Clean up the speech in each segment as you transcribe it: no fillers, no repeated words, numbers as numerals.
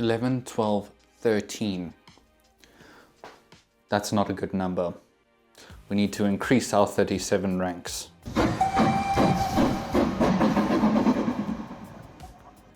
11, 12, 13. That's not a good number. We need to increase our 37 ranks.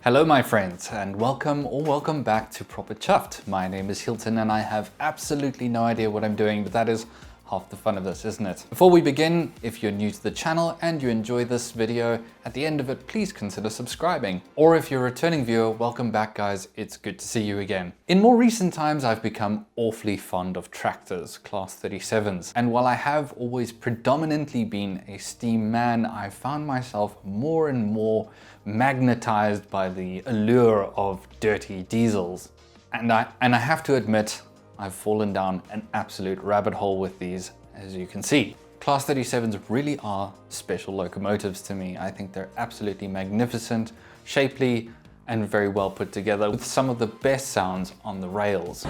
Hello my friends, and welcome back to Proper Chuffed. My name is Hilton and I have absolutely no idea what I'm doing, but that is half the fun of this, isn't it? Before we begin, if you're new to the channel and you enjoy this video, at the end of it, please consider subscribing. Or if you're a returning viewer, welcome back guys, it's good to see you again. In more recent times, I've become awfully fond of tractors, Class 37s. And while I have always predominantly been a steam man, I found myself more and more magnetized by the allure of dirty diesels. And I have to admit, I've fallen down an absolute rabbit hole with these, as you can see. Class 37s really are special locomotives to me. I think they're absolutely magnificent, shapely, and very well put together with some of the best sounds on the rails.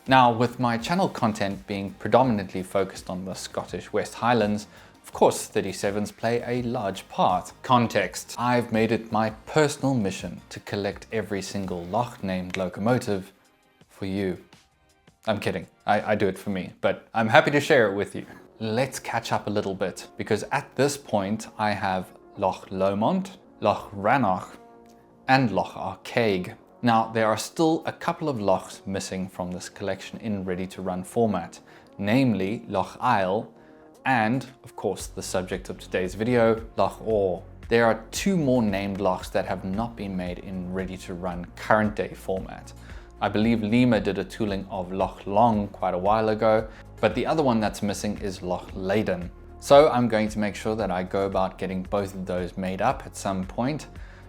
Now, with my channel content being predominantly focused on the Scottish West Highlands, of course 37s play a large part. Context: I've made it my personal mission to collect every single Loch named locomotive for you. I'm kidding, I do it for me, but I'm happy to share it with you. Let's catch up a little bit, because at this point I have Loch Lomond, Loch Rannoch, and Loch Arkaig. Now, there are still a couple of lochs missing from this collection in ready-to-run format, namely Loch Isle and, of course, the subject of today's video, Loch Orr. There are two more named lochs that have not been made in ready-to-run current-day format. I believe Lima did a tooling of Loch Long quite a while ago, but the other one that's missing is Loch Leyden. So I'm going to make sure that I go about getting both of those made up at some point,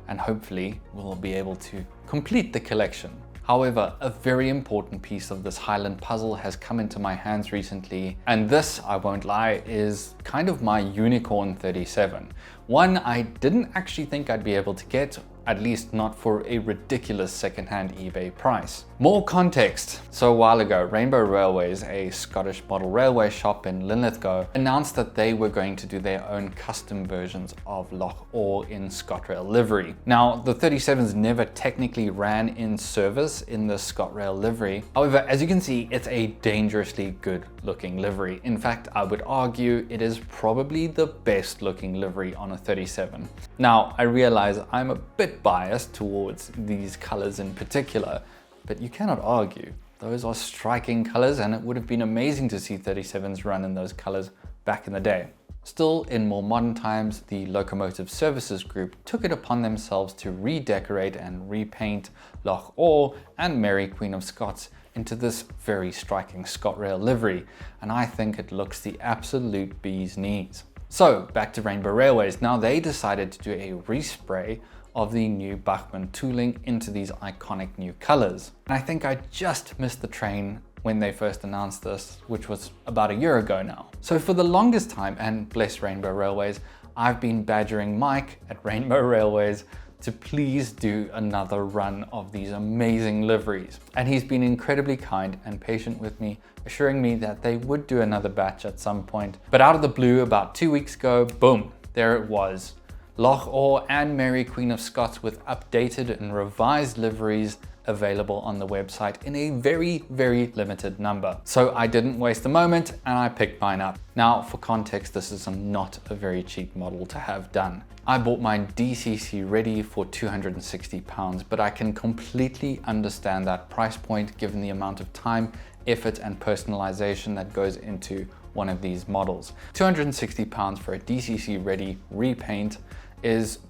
and hopefully we'll be able to complete the collection. However, a very important piece of this Highland puzzle has come into my hands recently, and this, I won't lie, is kind of my unicorn 37. One I didn't actually think I'd be able to get, at least not for a ridiculous secondhand eBay price. More context. So a while ago, Rainbow Railways, a Scottish model railway shop in Linlithgow, announced that they were going to do their own custom versions of Loch Orr in Scotrail livery. Now, the 37s never technically ran in service in the Scotrail livery. However, as you can see, it's a dangerously good looking livery. In fact, I would argue it is probably the best looking livery on a 37. Now, I realize I'm a bit biased towards these colors in particular, but you cannot argue. Those are striking colors, and it would have been amazing to see 37s run in those colors back in the day. Still, in more modern times, the Locomotive Services Group took it upon themselves to redecorate and repaint Loch Orr and Mary Queen of Scots into this very striking Scotrail livery, and I think it looks the absolute bee's knees. So, back to Rainbow Railways. Now, they decided to do a respray of the new Bachmann tooling into these iconic new colors. And I think I just missed the train when they first announced this, which was about a year ago now. So for the longest time, and bless Rainbow Railways, I've been badgering Mike at Rainbow Railways to please do another run of these amazing liveries. And he's been incredibly kind and patient with me, assuring me that they would do another batch at some point. But out of the blue, about 2 weeks ago, boom, there it was. Loch Orr and Mary Queen of Scots with updated and revised liveries available on the website in a very, very limited number. So I didn't waste a moment and I picked mine up. Now, for context, this is not a very cheap model to have done. I bought mine DCC ready for £260, but I can completely understand that price point given the amount of time, effort and personalization that goes into one of these models. £260 for a DCC ready repaint is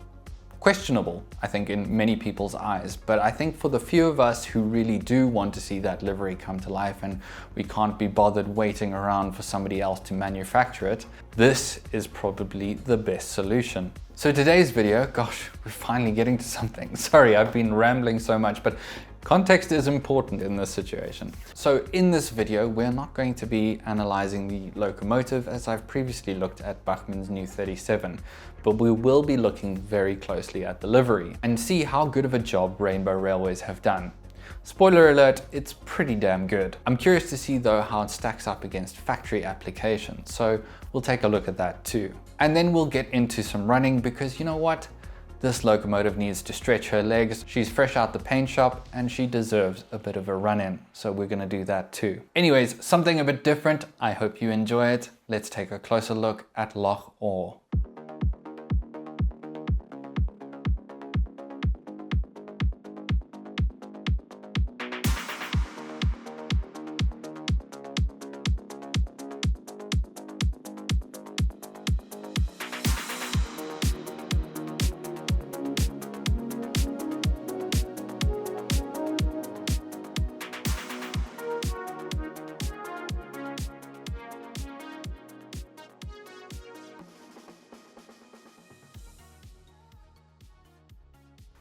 questionable, I think, in many people's eyes. But I think for the few of us who really do want to see that livery come to life and we can't be bothered waiting around for somebody else to manufacture it, this is probably the best solution. So today's video, gosh, we're finally getting to something. Sorry, I've been rambling so much, but context is important in this situation. So in this video, we're not going to be analyzing the locomotive as I've previously looked at Bachmann's new 37, but we will be looking very closely at the livery and see how good of a job Rainbow Railways have done. Spoiler alert, it's pretty damn good. I'm curious to see though how it stacks up against factory applications, so we'll take a look at that too. And then we'll get into some running because you know what? This locomotive needs to stretch her legs. She's fresh out the paint shop and she deserves a bit of a run in. So we're gonna do that too. Anyways, something a bit different. I hope you enjoy it. Let's take a closer look at Loch.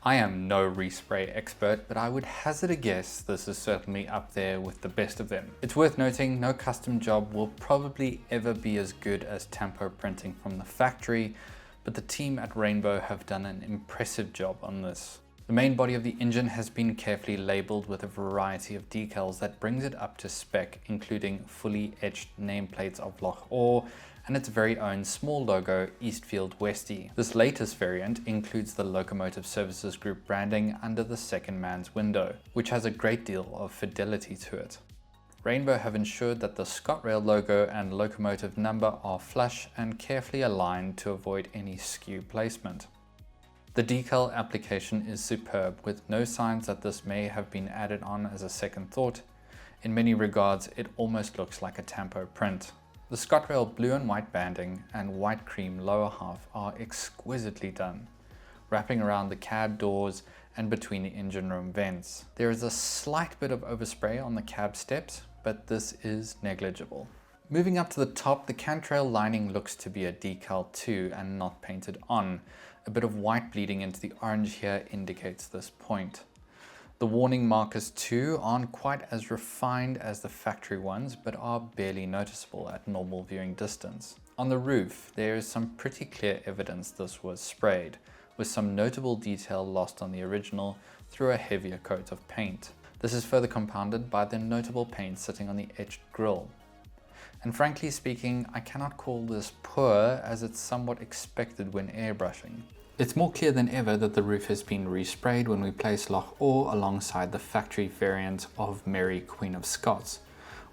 I am no respray expert, but I would hazard a guess this is certainly up there with the best of them. It's worth noting no custom job will probably ever be as good as tampo printing from the factory, but the team at Rainbow have done an impressive job on this. The main body of the engine has been carefully labelled with a variety of decals that brings it up to spec, including fully etched nameplates of Loch and its very own small logo, Eastfield Westie. This latest variant includes the Locomotive Services Group branding under the second man's window, which has a great deal of fidelity to it. Rainbow have ensured that the Scotrail logo and locomotive number are flush and carefully aligned to avoid any skew placement. The decal application is superb, with no signs that this may have been added on as a second thought. In many regards, it almost looks like a tampo print. The Scotrail blue and white banding and white cream lower half are exquisitely done, wrapping around the cab doors and between the engine room vents. There is a slight bit of overspray on the cab steps, but this is negligible. Moving up to the top, the cantrail lining looks to be a decal too and not painted on. A bit of white bleeding into the orange here indicates this point. The warning markers too aren't quite as refined as the factory ones, but are barely noticeable at normal viewing distance. On the roof, there is some pretty clear evidence this was sprayed, with some notable detail lost on the original through a heavier coat of paint. This is further compounded by the notable paint sitting on the etched grille. And frankly speaking, I cannot call this poor, as it's somewhat expected when airbrushing. It's more clear than ever that the roof has been resprayed when we place Loch alongside the factory variant of Mary Queen of Scots,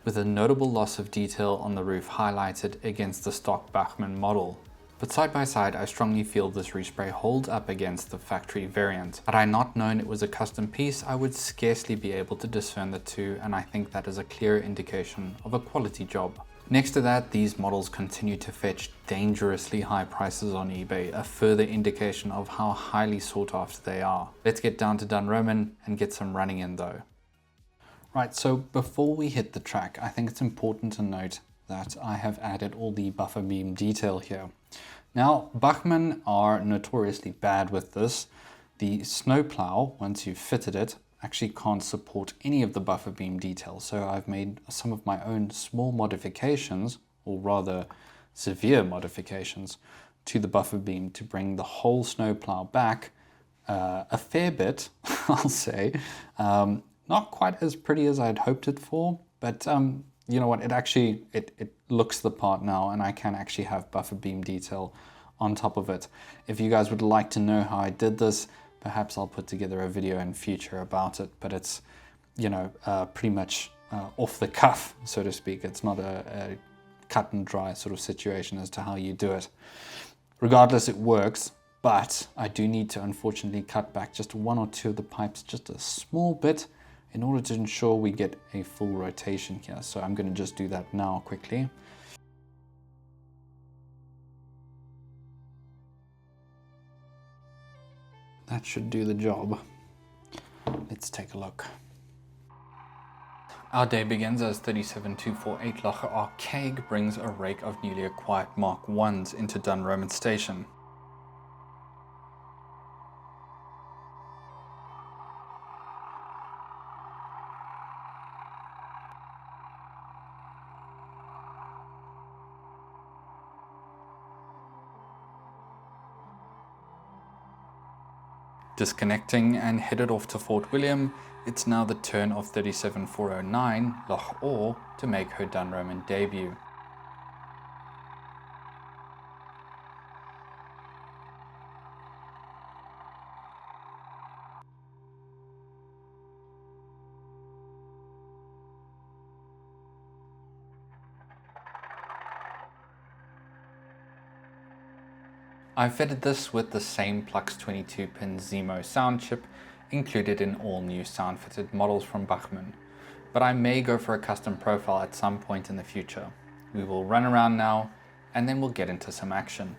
with a notable loss of detail on the roof highlighted against the stock Bachmann model. But side by side, I strongly feel this respray holds up against the factory variant. Had I not known it was a custom piece, I would scarcely be able to discern the two, and I think that is a clear indication of a quality job. Next to that, these models continue to fetch dangerously high prices on eBay, a further indication of how highly sought after they are. Let's get down to Dunroman and get some running in though. Right, so before we hit the track, I think it's important to note that I have added all the buffer beam detail here. Now, Bachmann are notoriously bad with this. The snowplow, once you've fitted it, actually can't support any of the buffer beam detail. So I've made some of my own small modifications, or rather severe modifications, to the buffer beam to bring the whole snowplow back a fair bit, I'll say. Not quite as pretty as I'd hoped it for, but you know what, it looks the part now, and I can actually have buffer beam detail on top of it. If you guys would like to know how I did this, perhaps I'll put together a video in future about it, but it's, you know, pretty much off the cuff, so to speak. It's not a cut and dry sort of situation as to how you do it. Regardless, it works, but I do need to unfortunately cut back just one or two of the pipes just a small bit in order to ensure we get a full rotation here. So I'm going to just do that now quickly. That should do the job. Let's take a look. Our day begins as 37248 Loch Arcade brings a rake of newly acquired Mark 1s into Dunroman Station. Disconnecting and headed off to Fort William It's now the turn of 37409 Loch to make her Dunroman debut. I fitted this with the same Plux 22-pin Zemo sound chip included in all new sound fitted models from Bachmann, but I may go for a custom profile at some point in the future. We will run around now and then we'll get into some action.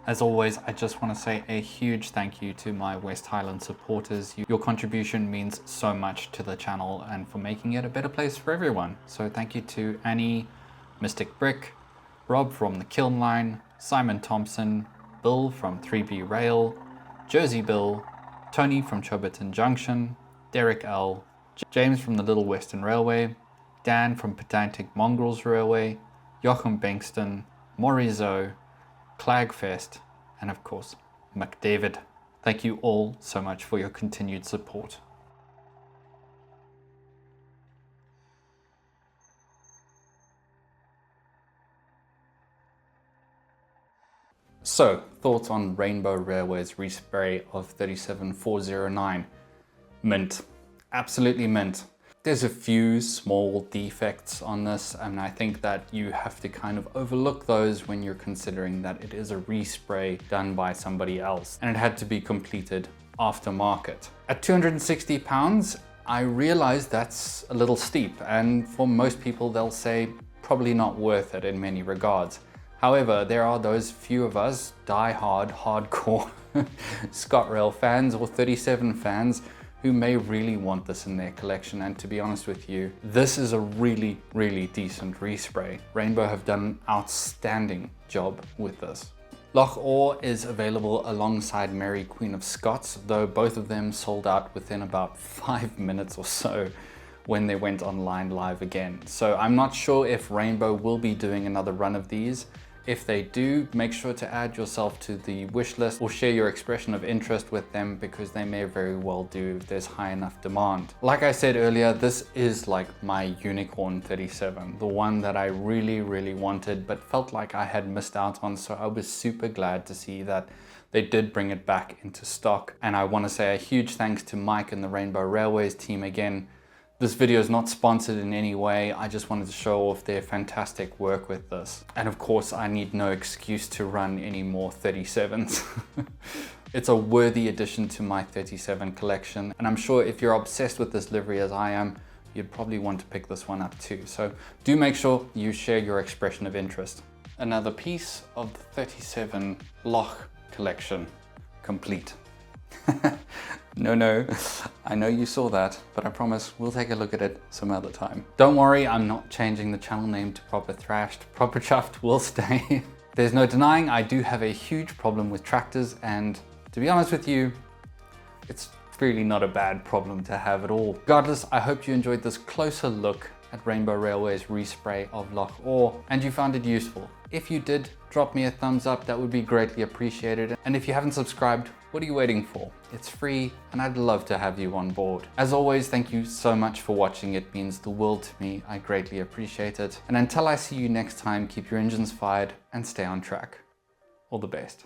As always, I just want to say a huge thank you to my West Highland supporters. Your contribution means so much to the channel and for making it a better place for everyone. So thank you to Annie, Mystic Brick, Rob from the Kiln Line, Simon Thompson, Bill from 3B Rail, Jersey Bill, Tony from Choberton Junction, Derek L, James from the Little Western Railway, Dan from Pedantic Mongrels Railway, Joachim Bankston, Morizo, Clagfest, and of course, McDavid. Thank you all so much for your continued support. So, thoughts on Rainbow Railway's respray of 37409. Mint. Absolutely mint. There's a few small defects on this, and I think that you have to kind of overlook those when you're considering that it is a respray done by somebody else, and it had to be completed aftermarket. At £260, I realize that's a little steep, and for most people they'll say probably not worth it in many regards. However, there are those few of us die-hard, hardcore Scotrail fans or 37 fans who may really want this in their collection, and to be honest with you, this is a really, really decent respray. Rainbow have done an outstanding job with this. Loch is available alongside Mary Queen of Scots, though both of them sold out within about 5 minutes or so when they went online live again. So I'm not sure if Rainbow will be doing another run of these. If they do, make sure to add yourself to the wish list or share your expression of interest with them, because they may very well do if there's high enough demand. Like I said earlier, this is like my unicorn 37, the one that I really, really wanted but felt like I had missed out on, so I was super glad to see that they did bring it back into stock. And I want to say a huge thanks to Mike and the Rainbow Railways team again. This video is not sponsored in any way. I just wanted to show off their fantastic work with this. And of course, I need no excuse to run any more 37s. It's a worthy addition to my 37 collection. And I'm sure if you're obsessed with this livery as I am, you'd probably want to pick this one up too. So do make sure you share your expression of interest. Another piece of the 37 Loch collection complete. No, I know you saw that, but I promise we'll take a look at it some other time. Don't worry, I'm not changing the channel name to Proper Thrashed. Proper Chuffed will stay. There's no denying I do have a huge problem with tractors, and to be honest with you, it's really not a bad problem to have at all. Regardless, I hope you enjoyed this closer look at Rainbow Railway's respray of Loch and you found it useful. If you did, drop me a thumbs up, that would be greatly appreciated. And if you haven't subscribed, what are you waiting for? It's free and I'd love to have you on board. As always, thank you so much for watching. It means the world to me. I greatly appreciate it. And until I see you next time, keep your engines fired and stay on track. All the best.